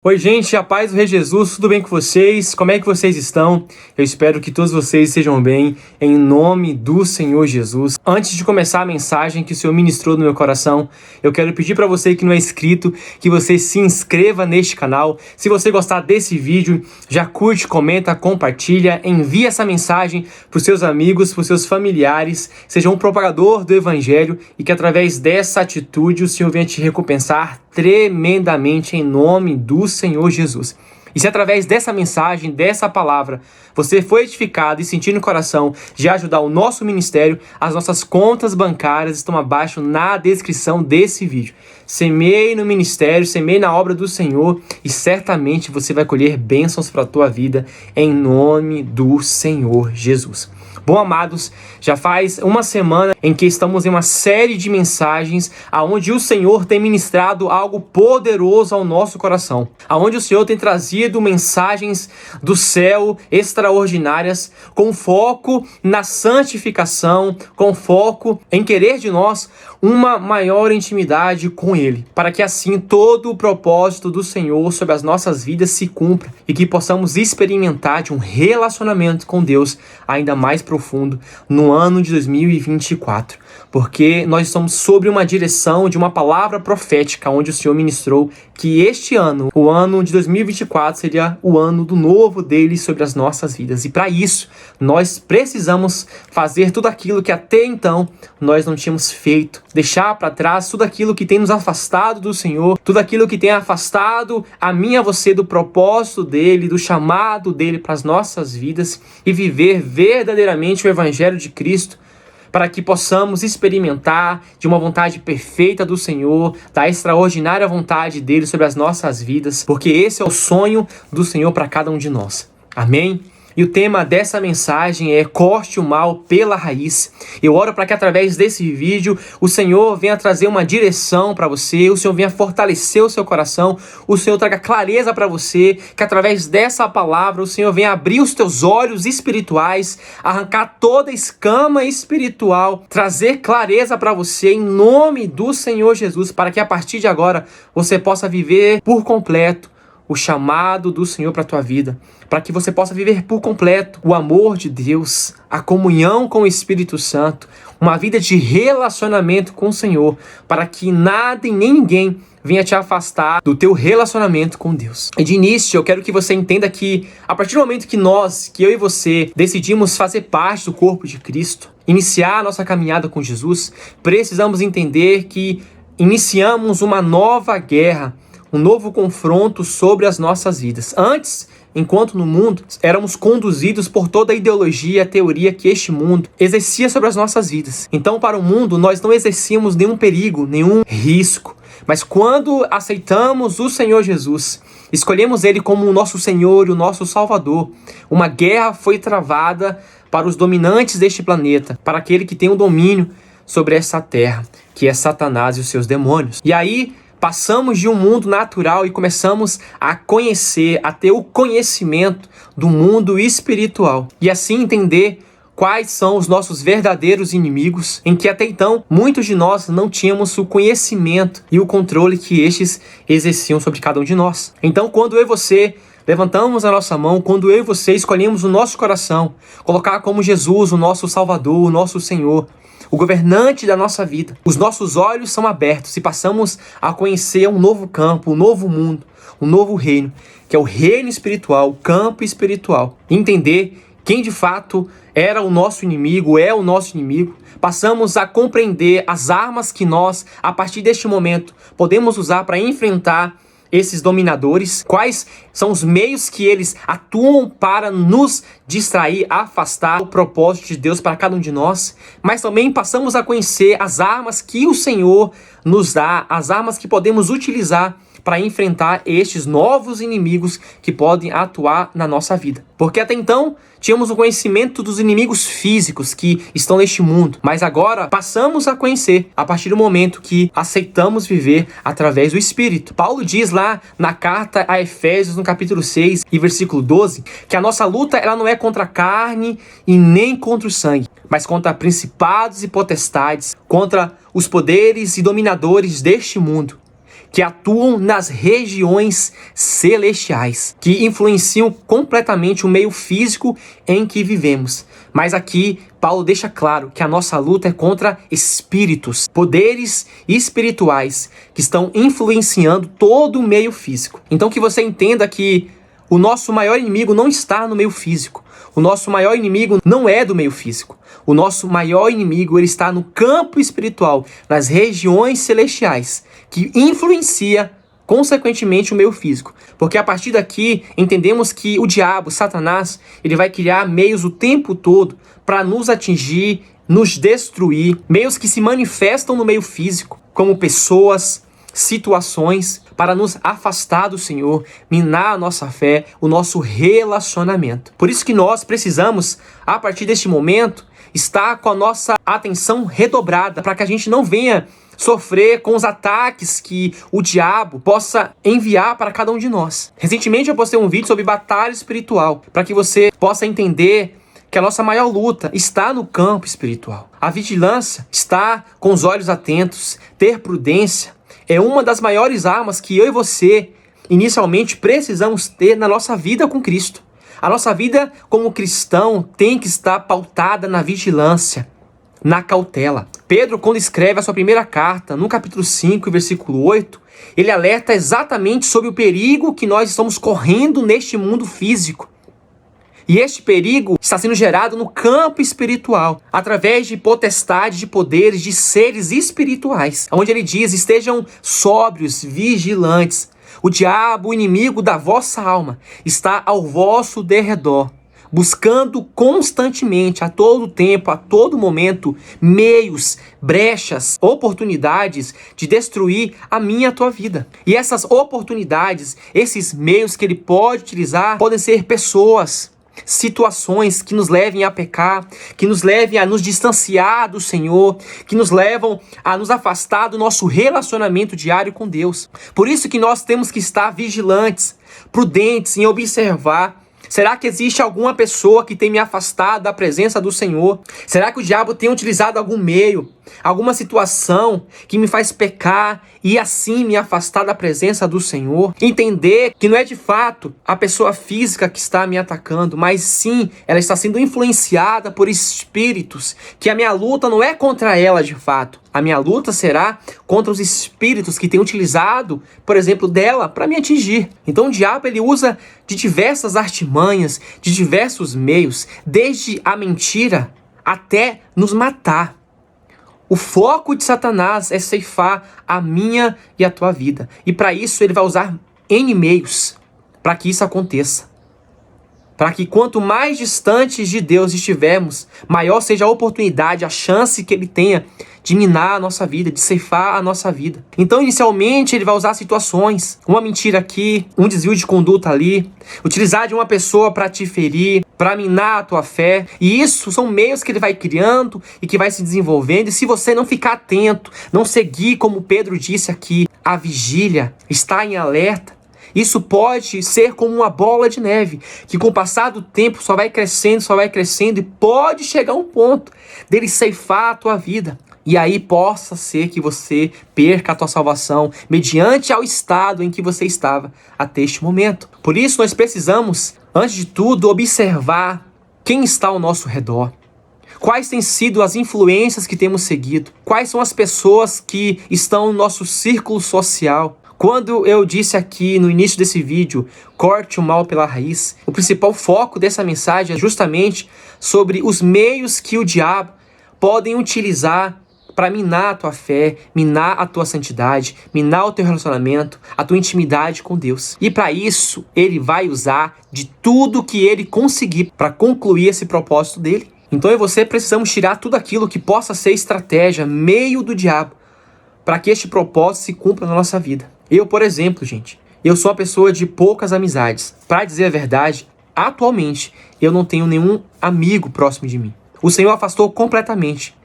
Oi gente, a paz do Rei Jesus, tudo bem com vocês? Como é que vocês estão? Eu espero que todos vocês estejam bem, em nome do Senhor Jesus. Antes de começar a mensagem que o Senhor ministrou no meu coração, eu quero pedir para você que não é inscrito, que você se inscreva neste canal. Se você gostar desse vídeo, já curte, comenta, compartilha, envia essa mensagem para os seus amigos, para os seus familiares, seja um propagador do Evangelho e que através dessa atitude o Senhor venha te recompensar tremendamente em nome do Senhor Jesus. E se através dessa mensagem, dessa palavra, você foi edificado e sentir no coração de ajudar o nosso ministério, as nossas contas bancárias estão abaixo na descrição desse vídeo. Semeie no ministério, semeie na obra do Senhor e certamente você vai colher bênçãos para a tua vida em nome do Senhor Jesus. Bom, amados, já faz uma semana em que estamos em uma série de mensagens aonde o Senhor tem ministrado algo poderoso ao nosso coração, aonde o Senhor tem trazido mensagens do céu extraordinárias com foco na santificação, com foco em querer de nós uma maior intimidade com Ele, para que assim todo o propósito do Senhor sobre as nossas vidas se cumpra e que possamos experimentar de um relacionamento com Deus ainda mais profundo no ano de 2024, porque nós estamos sob uma direção de uma palavra profética onde o Senhor ministrou que este ano, o ano de 2024, seria o ano do novo dele sobre as nossas vidas. E para isso, nós precisamos fazer tudo aquilo que até então nós não tínhamos feito, deixar para trás tudo aquilo que tem nos afastado do Senhor, tudo aquilo que tem afastado a mim e a você do propósito dele, do chamado dele para as nossas vidas e viver verdadeiramente o Evangelho de Cristo, para que possamos experimentar de uma vontade perfeita do Senhor, da extraordinária vontade dele sobre as nossas vidas, porque esse é o sonho do Senhor para cada um de nós. Amém? E o tema dessa mensagem é corte o mal pela raiz. Eu oro para que através desse vídeo o Senhor venha trazer uma direção para você, o Senhor venha fortalecer o seu coração, o Senhor traga clareza para você, que através dessa palavra o Senhor venha abrir os teus olhos espirituais, arrancar toda escama espiritual, trazer clareza para você em nome do Senhor Jesus, para que a partir de agora você possa viver por completo o chamado do Senhor para a tua vida, para que você possa viver por completo o amor de Deus, a comunhão com o Espírito Santo, uma vida de relacionamento com o Senhor, para que nada e nem ninguém venha te afastar do teu relacionamento com Deus. E de início, eu quero que você entenda que a partir do momento que eu e você decidimos fazer parte do corpo de Cristo, iniciar a nossa caminhada com Jesus, precisamos entender que iniciamos uma nova guerra, um novo confronto sobre as nossas vidas. Antes, enquanto no mundo, éramos conduzidos por toda a ideologia, a teoria que este mundo exercia sobre as nossas vidas. Então, para o mundo, nós não exercíamos nenhum perigo, nenhum risco. Mas quando aceitamos o Senhor Jesus, escolhemos Ele como o nosso Senhor e o nosso Salvador, uma guerra foi travada para os dominantes deste planeta, para aquele que tem o domínio sobre essa terra, que é Satanás e os seus demônios. E aí, passamos de um mundo natural e começamos a conhecer, a ter o conhecimento do mundo espiritual. E assim entender quais são os nossos verdadeiros inimigos, em que até então muitos de nós não tínhamos o conhecimento e o controle que estes exerciam sobre cada um de nós. Então, quando eu e você levantamos a nossa mão, quando eu e você escolhemos o nosso coração, colocar como Jesus o nosso Salvador, o nosso Senhor, o governante da nossa vida, os nossos olhos são abertos e passamos a conhecer um novo campo, um novo mundo, um novo reino, que é o reino espiritual, o campo espiritual. Entender quem de fato era o nosso inimigo, é o nosso inimigo. Passamos a compreender as armas que nós, a partir deste momento, podemos usar para enfrentar esses dominadores, quais são os meios que eles atuam para nos distrair, afastar o propósito de Deus para cada um de nós, mas também passamos a conhecer as armas que o Senhor nos dá, as armas que podemos utilizar para enfrentar estes novos inimigos que podem atuar na nossa vida. Porque até então tínhamos o conhecimento dos inimigos físicos que estão neste mundo, mas agora passamos a conhecer a partir do momento que aceitamos viver através do Espírito. Paulo diz lá na carta a Efésios, no capítulo 6 e versículo 12, que a nossa luta ela não é contra a carne e nem contra o sangue, mas contra principados e potestades, contra os poderes e dominadores deste mundo, que atuam nas regiões celestiais, que influenciam completamente o meio físico em que vivemos. Mas aqui, Paulo deixa claro que a nossa luta é contra espíritos, poderes espirituais que estão influenciando todo o meio físico. Então que você entenda que o nosso maior inimigo não está no meio físico. O nosso maior inimigo não é do meio físico. O nosso maior inimigo ele está no campo espiritual, nas regiões celestiais, que influencia consequentemente o meio físico. Porque a partir daqui entendemos que o diabo, Satanás, ele vai criar meios o tempo todo para nos atingir, nos destruir, meios que se manifestam no meio físico, como pessoas, situações, para nos afastar do Senhor, minar a nossa fé, o nosso relacionamento. Por isso que nós precisamos, a partir deste momento, estar com a nossa atenção redobrada, para que a gente não venha sofrer com os ataques que o diabo possa enviar para cada um de nós. Recentemente eu postei um vídeo sobre batalha espiritual, para que você possa entender que a nossa maior luta está no campo espiritual. A vigilância está com os olhos atentos, ter prudência, é uma das maiores armas que eu e você, inicialmente, precisamos ter na nossa vida com Cristo. A nossa vida como cristão tem que estar pautada na vigilância, na cautela. Pedro, quando escreve a sua primeira carta, no capítulo 5, versículo 8, ele alerta exatamente sobre o perigo que nós estamos correndo neste mundo físico. E este perigo está sendo gerado no campo espiritual, através de potestades, de poderes, de seres espirituais. Onde ele diz, estejam sóbrios, vigilantes. O diabo, o inimigo da vossa alma, está ao vosso derredor, buscando constantemente, a todo tempo, a todo momento, meios, brechas, oportunidades de destruir a minha e a tua vida. E essas oportunidades, esses meios que ele pode utilizar, podem ser pessoas, situações que nos levem a pecar, que nos levem a nos distanciar do Senhor, que nos levam a nos afastar do nosso relacionamento diário com Deus. Por isso que nós temos que estar vigilantes, prudentes em observar. Será que existe alguma pessoa que tem me afastado da presença do Senhor? Será que o diabo tem utilizado algum meio, alguma situação que me faz pecar e assim me afastar da presença do Senhor? Entender que não é de fato a pessoa física que está me atacando, mas sim ela está sendo influenciada por espíritos, que a minha luta não é contra ela de fato. A minha luta será contra os espíritos que têm utilizado, por exemplo, dela para me atingir. Então o diabo ele usa de diversas artimanhas, de diversos meios, desde a mentira até nos matar. O foco de Satanás é ceifar a minha e a tua vida. E para isso ele vai usar N meios para que isso aconteça. Para que quanto mais distantes de Deus estivermos, maior seja a oportunidade, a chance que ele tenha de minar a nossa vida, de ceifar a nossa vida. Então, inicialmente, ele vai usar situações, uma mentira aqui, um desvio de conduta ali, utilizar de uma pessoa para te ferir, para minar a tua fé. E isso são meios que ele vai criando e que vai se desenvolvendo. E se você não ficar atento, não seguir, como Pedro disse aqui, a vigília, estar em alerta, isso pode ser como uma bola de neve, que com o passar do tempo só vai crescendo e pode chegar a um ponto dele ceifar a tua vida. E aí possa ser que você perca a tua salvação mediante ao estado em que você estava até este momento. Por isso nós precisamos, antes de tudo, observar quem está ao nosso redor. Quais têm sido as influências que temos seguido? Quais são as pessoas que estão no nosso círculo social? Quando eu disse aqui no início desse vídeo, corte o mal pela raiz, o principal foco dessa mensagem é justamente sobre os meios que o diabo podem utilizar para minar a tua fé, minar a tua santidade, minar o teu relacionamento, a tua intimidade com Deus. E para isso, ele vai usar de tudo que ele conseguir para concluir esse propósito dele. Então eu e você precisamos tirar tudo aquilo que possa ser estratégia, meio do diabo, para que este propósito se cumpra na nossa vida. Eu, por exemplo, gente, eu sou uma pessoa de poucas amizades. Para dizer a verdade, atualmente, eu não tenho nenhum amigo próximo de mim. O Senhor afastou completamente.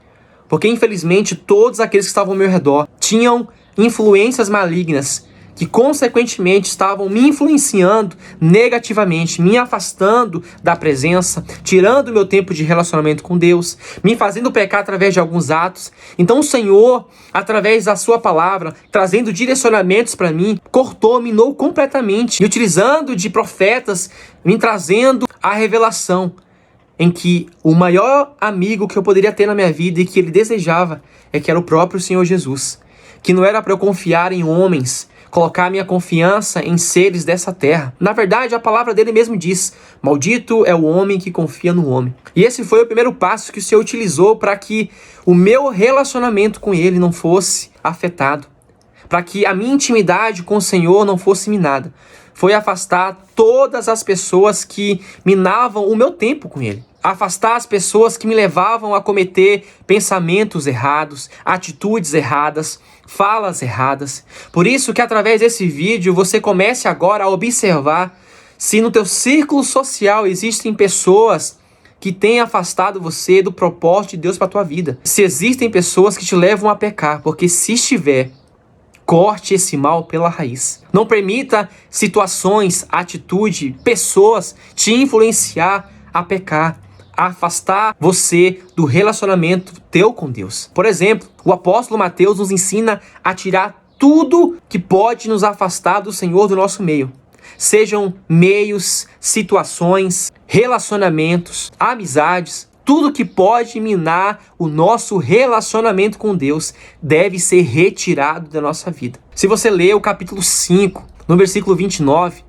Porque, infelizmente, todos aqueles que estavam ao meu redor tinham influências malignas que consequentemente estavam me influenciando negativamente, me afastando da presença, tirando o meu tempo de relacionamento com Deus, me fazendo pecar através de alguns atos. Então o Senhor, através da sua palavra, trazendo direcionamentos para mim, cortou, minou completamente, e utilizando de profetas, me trazendo a revelação em que o maior amigo que eu poderia ter na minha vida e que ele desejava é que era o próprio Senhor Jesus, que não era para eu confiar em homens, colocar minha confiança em seres dessa terra. Na verdade, a palavra dele mesmo diz: maldito é o homem que confia no homem. E esse foi o primeiro passo que o Senhor utilizou para que o meu relacionamento com ele não fosse afetado, para que a minha intimidade com o Senhor não fosse minada. Foi afastar todas as pessoas que minavam o meu tempo com ele. Afastar as pessoas que me levavam a cometer pensamentos errados, atitudes erradas, falas erradas. Por isso que através desse vídeo você comece agora a observar se no teu círculo social existem pessoas que têm afastado você do propósito de Deus para a tua vida. Se existem pessoas que te levam a pecar, porque se estiver, corte esse mal pela raiz. Não permita situações, atitude, pessoas te influenciar a pecar, a afastar você do relacionamento teu com Deus. Por exemplo, o apóstolo Mateus nos ensina a tirar tudo que pode nos afastar do Senhor do nosso meio. Sejam meios, situações, relacionamentos, amizades, tudo que pode minar o nosso relacionamento com Deus deve ser retirado da nossa vida. Se você ler o capítulo 5, no versículo 29,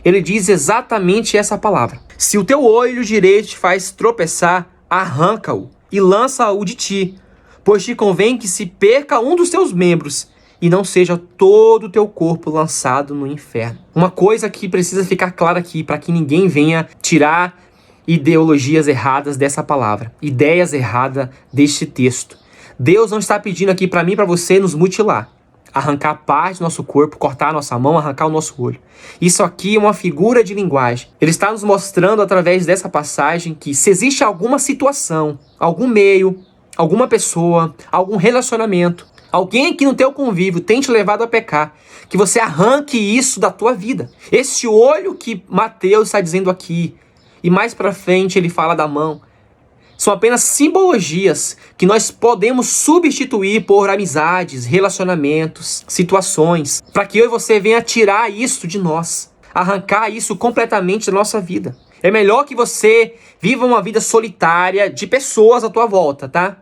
ele diz exatamente essa palavra: se o teu olho direito te faz tropeçar, arranca-o e lança-o de ti, pois te convém que se perca um dos teus membros e não seja todo o teu corpo lançado no inferno. Uma coisa que precisa ficar clara aqui, para que ninguém venha tirar ideologias erradas dessa palavra, ideias erradas deste texto. Deus não está pedindo aqui para mim e para você nos mutilar, arrancar parte do nosso corpo, cortar a nossa mão, arrancar o nosso olho. Isso aqui é uma figura de linguagem. Ele está nos mostrando através dessa passagem que se existe alguma situação, algum meio, alguma pessoa, algum relacionamento, alguém que no teu convívio tem te levado a pecar, que você arranque isso da tua vida. Esse olho que Mateus está dizendo aqui, e mais pra frente ele fala da mão, são apenas simbologias que nós podemos substituir por amizades, relacionamentos, situações, para que eu e você venha tirar isso de nós, arrancar isso completamente da nossa vida. É melhor que você viva uma vida solitária de pessoas à tua volta, tá?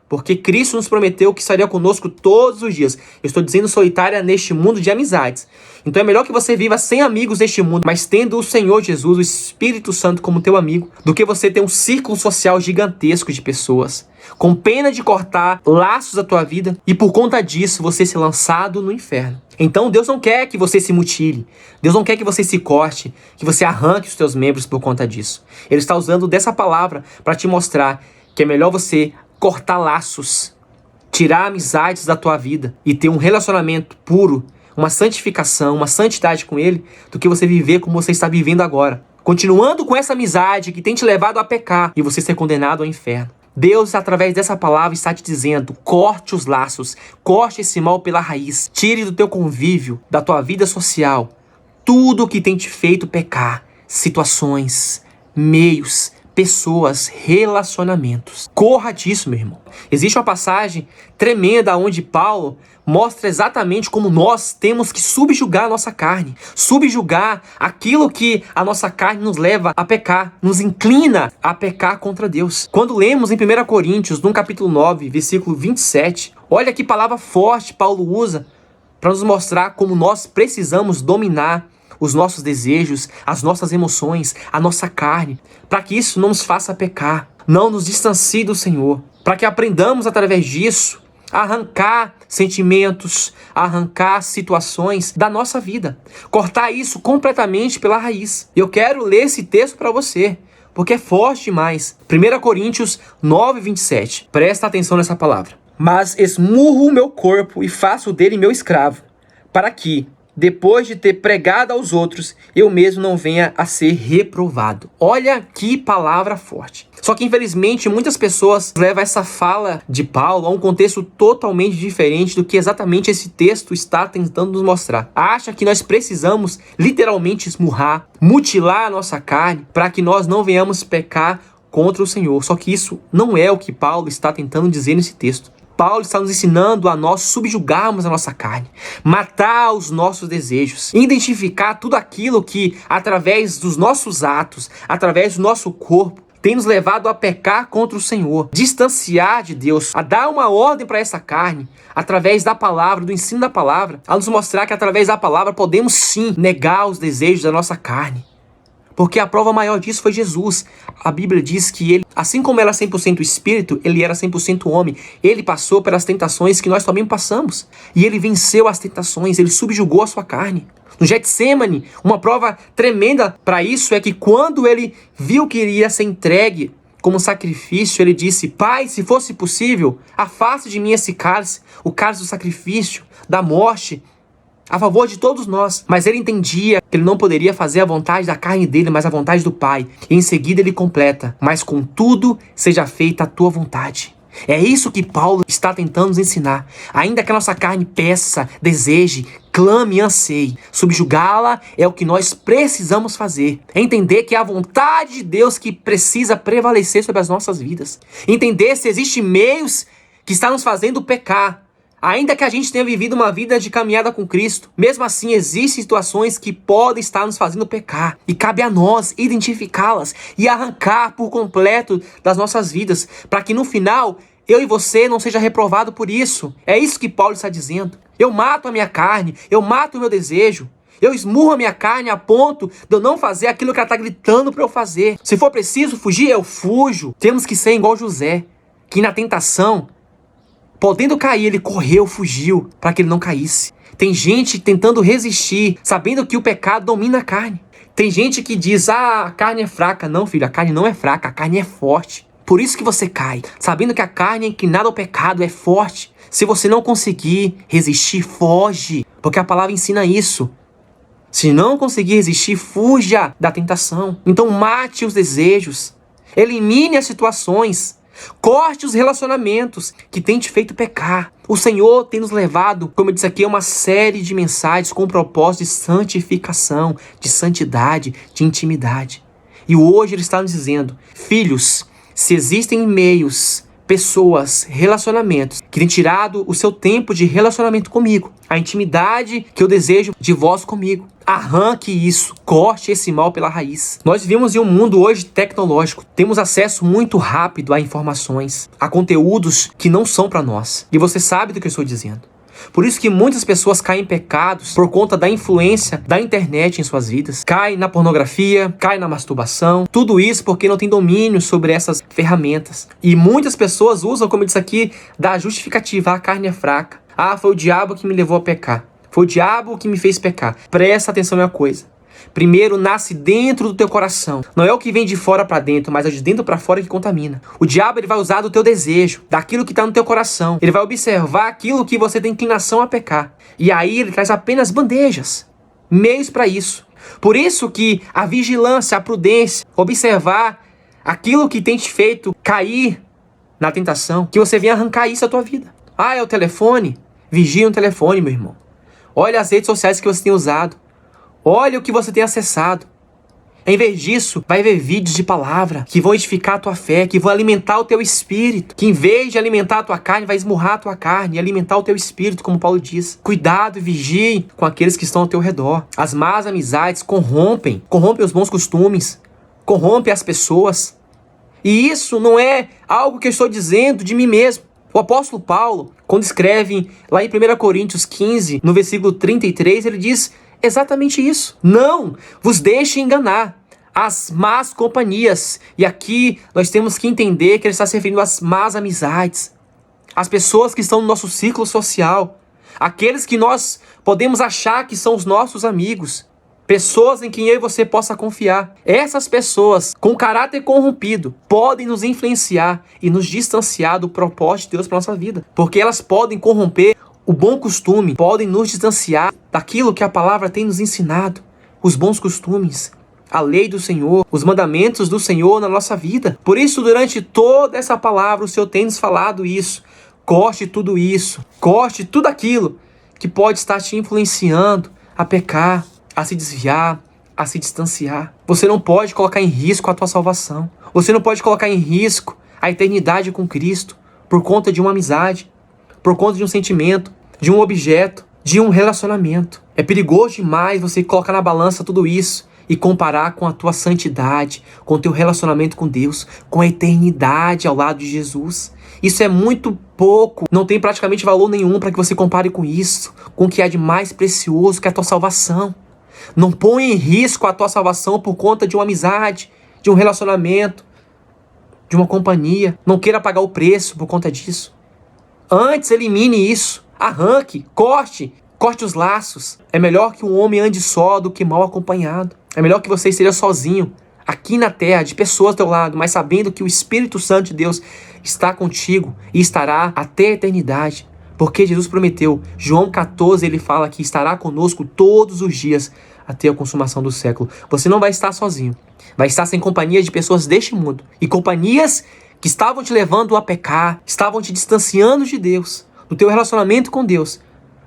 Porque Cristo nos prometeu que estaria conosco todos os dias. Eu estou dizendo solitária neste mundo de amizades. Então é melhor que você viva sem amigos neste mundo, mas tendo o Senhor Jesus, o Espírito Santo como teu amigo, do que você ter um círculo social gigantesco de pessoas, com pena de cortar laços da tua vida e por conta disso você ser lançado no inferno. Então Deus não quer que você se mutile, Deus não quer que você se corte, que você arranque os teus membros por conta disso. Ele está usando dessa palavra para te mostrar que é melhor você cortar laços, tirar amizades da tua vida e ter um relacionamento puro, uma santificação, uma santidade com Ele, do que você viver como você está vivendo agora, continuando com essa amizade que tem te levado a pecar e você ser condenado ao inferno. Deus, através dessa palavra, está te dizendo: corte os laços, corte esse mal pela raiz, tire do teu convívio, da tua vida social, tudo que tem te feito pecar, situações, meios, pessoas, relacionamentos. Corra disso, meu irmão. Existe uma passagem tremenda onde Paulo mostra exatamente como nós temos que subjugar a nossa carne, subjugar aquilo que a nossa carne nos leva a pecar, nos inclina a pecar contra Deus. Quando lemos em 1 Coríntios, no capítulo 9, versículo 27, olha que palavra forte Paulo usa para nos mostrar como nós precisamos dominar os nossos desejos, as nossas emoções, a nossa carne, para que isso não nos faça pecar, não nos distancie do Senhor, para que aprendamos através disso a arrancar sentimentos, a arrancar situações da nossa vida, cortar isso completamente pela raiz. Eu quero ler esse texto para você, porque é forte demais. 1 Coríntios 9, 27. Presta atenção nessa palavra. Mas esmurro o meu corpo e faço dele meu escravo, para que, depois de ter pregado aos outros, eu mesmo não venha a ser reprovado. Olha que palavra forte. Só que, infelizmente, muitas pessoas levam essa fala de Paulo a um contexto totalmente diferente do que exatamente esse texto está tentando nos mostrar. Acha que nós precisamos literalmente esmurrar, mutilar a nossa carne para que nós não venhamos pecar contra o Senhor. Só que isso não é o que Paulo está tentando dizer nesse texto. Paulo está nos ensinando a nós subjugarmos a nossa carne, matar os nossos desejos, identificar tudo aquilo que, através dos nossos atos, através do nosso corpo, tem nos levado a pecar contra o Senhor, distanciar de Deus, a dar uma ordem para essa carne, através da palavra, do ensino da palavra, a nos mostrar que através da palavra podemos sim negar os desejos da nossa carne. Porque a prova maior disso foi Jesus. A Bíblia diz que ele, assim como era 100% espírito, ele era 100% homem. Ele passou pelas tentações que nós também passamos. E ele venceu as tentações, ele subjugou a sua carne. No Getsêmani, uma prova tremenda para isso é que quando ele viu que iria ser entregue como sacrifício, ele disse: Pai, se fosse possível, afaste de mim esse cálice, o cálice do sacrifício, da morte, a favor de todos nós. Mas ele entendia que ele não poderia fazer a vontade da carne dele, mas a vontade do Pai. E em seguida ele completa: mas contudo seja feita a tua vontade. É isso que Paulo está tentando nos ensinar. Ainda que a nossa carne peça, deseje, clame e anseie, subjugá-la é o que nós precisamos fazer. É entender que é a vontade de Deus que precisa prevalecer sobre as nossas vidas. Entender se existem meios que estão nos fazendo pecar. Ainda que a gente tenha vivido uma vida de caminhada com Cristo, mesmo assim existem situações que podem estar nos fazendo pecar. E cabe a nós identificá-las e arrancar por completo das nossas vidas, para que no final eu e você não seja reprovado por isso. É isso que Paulo está dizendo. Eu mato a minha carne, eu mato o meu desejo. Eu esmurro a minha carne a ponto de eu não fazer aquilo que ela está gritando para eu fazer. Se for preciso fugir, eu fujo. Temos que ser igual José, que na tentação, podendo cair, ele correu, fugiu, para que ele não caísse. Tem gente tentando resistir, sabendo que o pecado domina a carne. Tem gente que diz: a carne é fraca. Não, filho, a carne não é fraca, a carne é forte. Por isso que você cai, sabendo que a carne é inclinada ao pecado, é forte. Se você não conseguir resistir, foge, porque a palavra ensina isso. Se não conseguir resistir, fuja da tentação. Então mate os desejos, elimine as situações, corte os relacionamentos que têm te feito pecar. O Senhor tem nos levado, como eu disse aqui, a uma série de mensagens com o propósito de santificação, de santidade, de intimidade. E hoje Ele está nos dizendo: filhos, se existem meios, pessoas, relacionamentos que têm tirado o seu tempo de relacionamento comigo, a intimidade que eu desejo de vós comigo, arranque isso, corte esse mal pela raiz. Nós vivemos em um mundo hoje tecnológico, temos acesso muito rápido a informações, a conteúdos que não são para nós. E você sabe do que eu estou dizendo. Por isso que muitas pessoas caem em pecados por conta da influência da internet em suas vidas. Caem na pornografia, caem na masturbação. Tudo isso porque não tem domínio sobre essas ferramentas. E muitas pessoas usam, como eu disse aqui, da justificativa: a carne é fraca. Ah, foi o diabo que me levou a pecar. Foi o diabo que me fez pecar. Presta atenção em uma coisa. Primeiro nasce dentro do teu coração. Não é o que vem de fora para dentro, mas é de dentro para fora que contamina. O diabo ele vai usar do teu desejo, daquilo que está no teu coração. Ele vai observar aquilo que você tem inclinação a pecar. E aí ele traz apenas bandejas, meios para isso. Por isso que a vigilância, a prudência, observar aquilo que tem te feito cair na tentação, que você venha arrancar isso da tua vida. Ah, é o telefone? Vigia o telefone, meu irmão. Olha as redes sociais que você tem usado. Olha o que você tem acessado. Em vez disso, vai ver vídeos de palavra que vão edificar a tua fé, que vão alimentar o teu espírito. Que em vez de alimentar a tua carne, vai esmurrar a tua carne e alimentar o teu espírito, como Paulo diz. Cuidado e vigie com aqueles que estão ao teu redor. As más amizades corrompem os bons costumes, corrompem as pessoas. E isso não é algo que eu estou dizendo de mim mesmo. O apóstolo Paulo, quando escreve lá em 1 Coríntios 15, no versículo 33, ele diz exatamente isso. Não vos deixe enganar as más companhias. E aqui nós temos que entender que ele está se referindo às más amizades, as pessoas que estão no nosso círculo social, aqueles que nós podemos achar que são os nossos amigos, pessoas em quem eu e você possa confiar. Essas pessoas com caráter corrompido podem nos influenciar e nos distanciar do propósito de Deus para a nossa vida, porque elas podem corromper o bom costume, podem nos distanciar daquilo que a palavra tem nos ensinado, os bons costumes. a lei do Senhor, os mandamentos do Senhor na nossa vida. Por isso, durante toda essa palavra, o Senhor tem nos falado isso. Corte tudo isso, corte tudo aquilo que pode estar te influenciando a pecar, a se desviar, a se distanciar. Você não pode colocar em risco a tua salvação. Você não pode colocar em risco a eternidade com Cristo por conta de uma amizade, por conta de um sentimento, de um objeto, de um relacionamento. É perigoso demais você colocar na balança tudo isso e comparar com a tua santidade, com o teu relacionamento com Deus, com a eternidade ao lado de Jesus. Isso é muito pouco, não tem praticamente valor nenhum para que você compare com isso, com o que há de mais precioso, que é a tua salvação. Não põe em risco a tua salvação por conta de uma amizade, de um relacionamento, de uma companhia. Não queira pagar o preço por conta disso. Antes, elimine isso. Arranque, corte os laços. É melhor que um homem ande só do que mal acompanhado. É melhor que você esteja sozinho, aqui na terra, de pessoas ao teu lado, mas sabendo que o Espírito Santo de Deus está contigo e estará até a eternidade. Porque Jesus prometeu, João 14, ele fala que estará conosco todos os dias até a consumação do século. Você não vai estar sozinho. Vai estar sem companhia de pessoas deste mundo. E companhias que estavam te levando a pecar, estavam te distanciando de Deus, do teu relacionamento com Deus.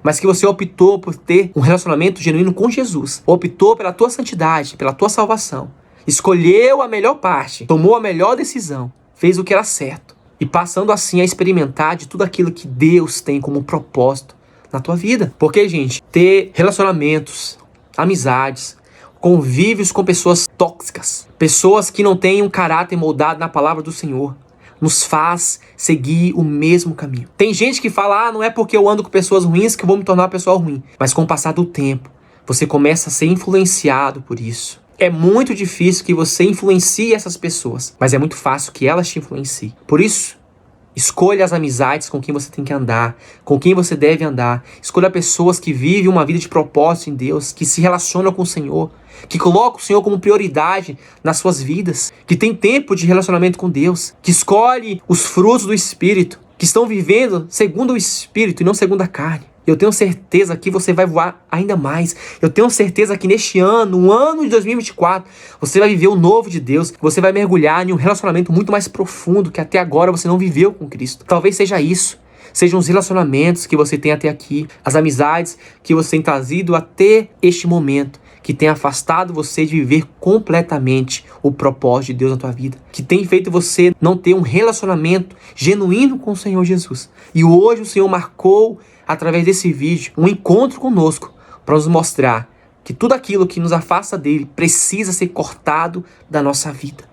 Mas que você optou por ter um relacionamento genuíno com Jesus. Optou pela tua santidade, pela tua salvação. Escolheu a melhor parte, tomou a melhor decisão, fez o que era certo. E passando assim a experimentar de tudo aquilo que Deus tem como propósito na tua vida. Porque, gente, ter relacionamentos, amizades, convívios com pessoas tóxicas, pessoas que não têm um caráter moldado na palavra do Senhor, nos faz seguir o mesmo caminho. Tem gente que fala, não é porque eu ando com pessoas ruins que eu vou me tornar uma pessoa ruim. Mas com o passar do tempo, você começa a ser influenciado por isso. É muito difícil que você influencie essas pessoas, mas é muito fácil que elas te influenciem. Por isso, escolha as amizades com quem você tem que andar, com quem você deve andar. Escolha pessoas que vivem uma vida de propósito em Deus, que se relacionam com o Senhor, que colocam o Senhor como prioridade nas suas vidas, que tem tempo de relacionamento com Deus, que escolhe os frutos do Espírito, que estão vivendo segundo o Espírito e não segundo a carne. Eu tenho certeza que você vai voar ainda mais. Eu tenho certeza que neste ano, no ano de 2024, você vai viver o novo de Deus. Você vai mergulhar em um relacionamento muito mais profundo que até agora você não viveu com Cristo. Talvez seja isso. Sejam os relacionamentos que você tem até aqui, as amizades que você tem trazido até este momento, que tem afastado você de viver completamente o propósito de Deus na tua vida, que tem feito você não ter um relacionamento genuíno com o Senhor Jesus. E hoje o Senhor marcou, através desse vídeo, um encontro conosco para nos mostrar que tudo aquilo que nos afasta dele precisa ser cortado da nossa vida,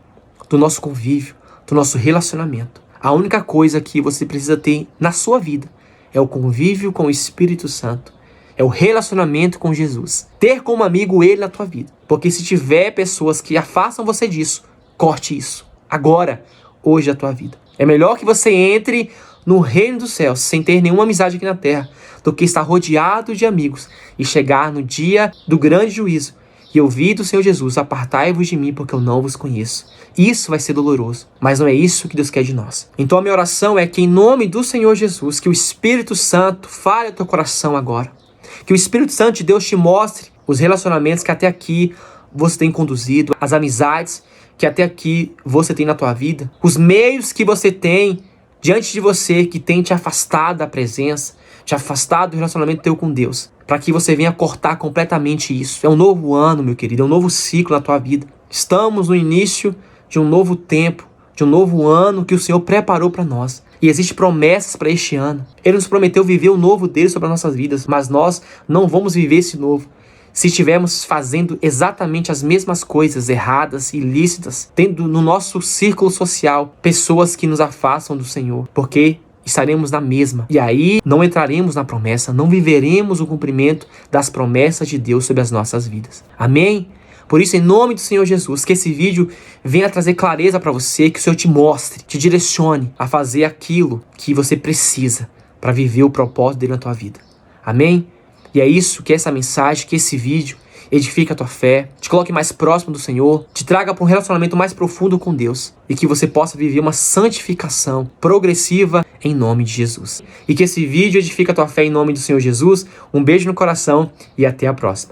do nosso convívio, do nosso relacionamento. A única coisa que você precisa ter na sua vida é o convívio com o Espírito Santo, é o relacionamento com Jesus. Ter como amigo ele na tua vida. Porque se tiver pessoas que afastam você disso, corte isso. Agora, hoje, a tua vida. É melhor que você entre no reino dos céus sem ter nenhuma amizade aqui na terra do que estar rodeado de amigos e chegar no dia do grande juízo e ouvir do Senhor Jesus: apartai-vos de mim porque eu não vos conheço. Isso vai ser doloroso, mas não é isso que Deus quer de nós. Então a minha oração é que, em nome do Senhor Jesus, que o Espírito Santo fale ao teu coração agora. Que o Espírito Santo de Deus te mostre os relacionamentos que até aqui você tem conduzido, as amizades que até aqui você tem na tua vida, os meios que você tem diante de você que tem te afastado da presença, te afastado do relacionamento teu com Deus, para que você venha cortar completamente isso. É um novo ano, meu querido, é um novo ciclo na tua vida. Estamos no início de um novo tempo, de um novo ano que o Senhor preparou para nós. E existem promessas para este ano. Ele nos prometeu viver o novo dele sobre as nossas vidas, mas nós não vamos viver esse novo se estivermos fazendo exatamente as mesmas coisas erradas, ilícitas, tendo no nosso círculo social pessoas que nos afastam do Senhor, porque estaremos na mesma. E aí não entraremos na promessa, não viveremos o cumprimento das promessas de Deus sobre as nossas vidas. Amém? Por isso, em nome do Senhor Jesus, que esse vídeo venha trazer clareza para você, que o Senhor te mostre, te direcione a fazer aquilo que você precisa para viver o propósito dele na tua vida. Amém? E é isso, que essa mensagem, que esse vídeo edifique a tua fé, te coloque mais próximo do Senhor, te traga para um relacionamento mais profundo com Deus e que você possa viver uma santificação progressiva em nome de Jesus. E que esse vídeo edifique a tua fé em nome do Senhor Jesus. Um beijo no coração e até a próxima.